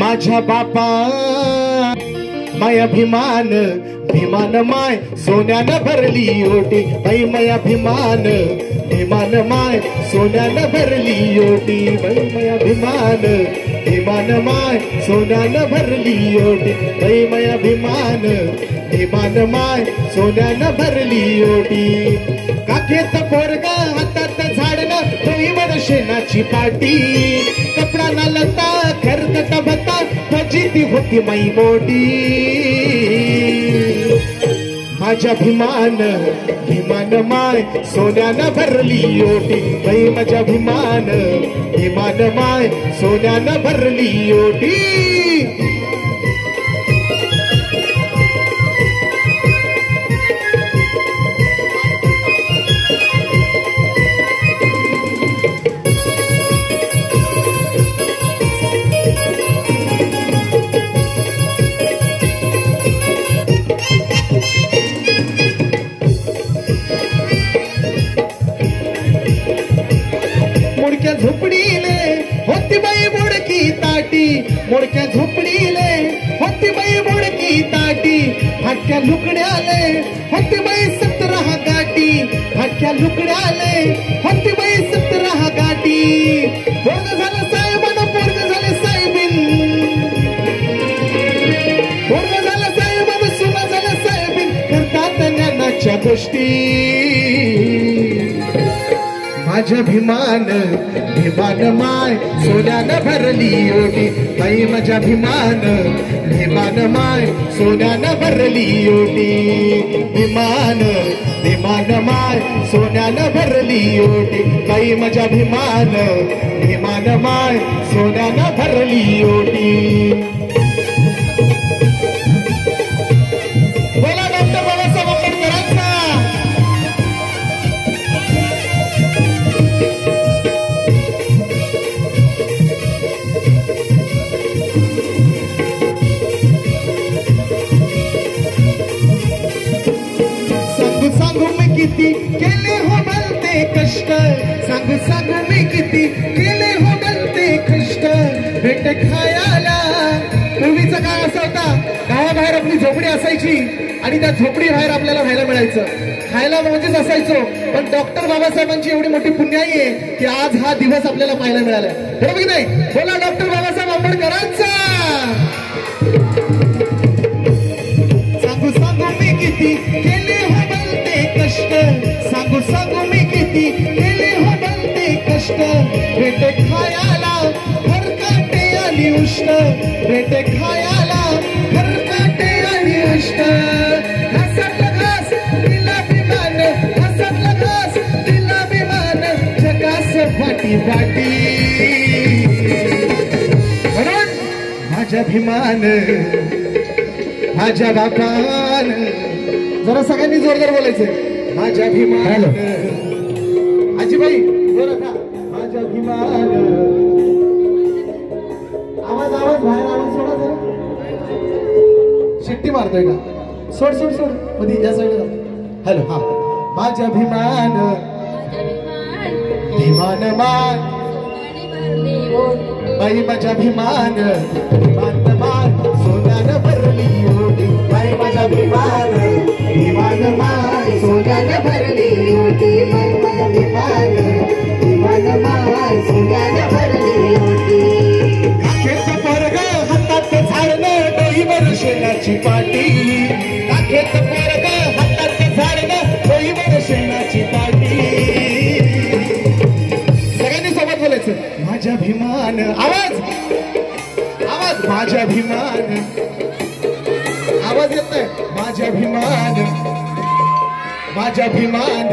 माझ्या बापा माय अभिमान भिमान माय सोन्यानं भरली ओटी बाई माय अभिमान भिमान माय सोन्यानं भरली ओटी बाई माय अभिमान भिमान माय सोन्यानं भरली ओटी बाई माय अभिमान भिमान माय सोन्यानं भरली ओटी काखेत पोरगा हातात झाडणं डोईवर शेणाची पाटी कपडा ना लता खरकटा भता फजिती होती माई मोठी माझ्या भिमान भिमान माय सोन्यानं भरली ओटी बाई माझ्या भिमान भिमान माय सोन्यानं भरली ओटी मोडक्या झोपडीले होती बाई मोडकी ताटी मोडक्या झोपडीले होती बाई मोडकी ताटी फाटक्या लुकड्याले होती बाई 17 गाठी फाटक्या लुकड्याले होती बाई 17 गाठी पोरग झालं साहेबानं पोरग झाले साहेबीन पोरग झालं साहेबानं सुना झालं साहेबीन करतात ज्ञानाच्या गोष्टी माझ्या भिमान भिमान माय सोन्यानं भरली ओटी बाई माझ्या भिमान भिमान माय सोन्यानं भरली ओटी भिमान भिमान माय सोन्यानं भरली ओटी बाई माझ्या भिमान भिमान माय सोन्यानं भरली ओटी बोला डॉक्टर बाबासाहेब आंबेडकरांचा सांगू मी किती केले हो भलते कष्ट सांगू सांगू मी किती केले हो भलते कष्ट भेट खायला पूर्वीचा काळ असा होता गावाबाहेर आपली झोपडी असायची आणि त्या झोपडी बाहेर आपल्याला खायला मिळायचं खायला म्हणजेच असायचो पण डॉक्टर बाबासाहेबांची एवढी मोठी पुण्याई आहे की आज हा दिवस आपल्याला पाहायला मिळाला बरोबर की नाही बोला डॉक्टर बाबासाहेब आंबेडकरांचा सांगू सांगू मी किती केले हो कष्ट सांगू सांगू मी किती केले हो बनते कष्ट भेटे खायला खरकाटे आली उष्ण भेटे खायला खरकाटे आली उष्ण घासातला घास तिला विमान घासातला घास तिला विमान जगास फाटी फाटी म्हणून माझ्या भिमान माझ्या बापान जरा सगळ्यांनी जोरदार बोलायचंय माझ्या भिमान आजीबाई जोरात माझ्या भिमान आवाज आवाज बाहेर आवाज सोडा जरा शिट्टी मारतोय का सोड सोड सोड मध्ये या साईडला हॅलो हा माझ्या भिमान भिमान मान बाई माझ्या भिमान भिमान मान सोन्यानं भरली ओटी बाई माझ्या भिमान भिमान मान सोन्यानं भरली ओटी बाई माझ्या भिमान भिमान मान सोन्यानं भरली ओटी काखेत पोरग हातात झाडणं डोईवर शेणाची पाटी काखेत पोरग हातात झाडणं डोईवर शेणाची पाटी सगळ्यांनी सोबत बोलायचं माझ्या भिमान आवाज आवाज माझ्या भिमान आवाज येत नाही माझ्या भिमान माझ्या भिमान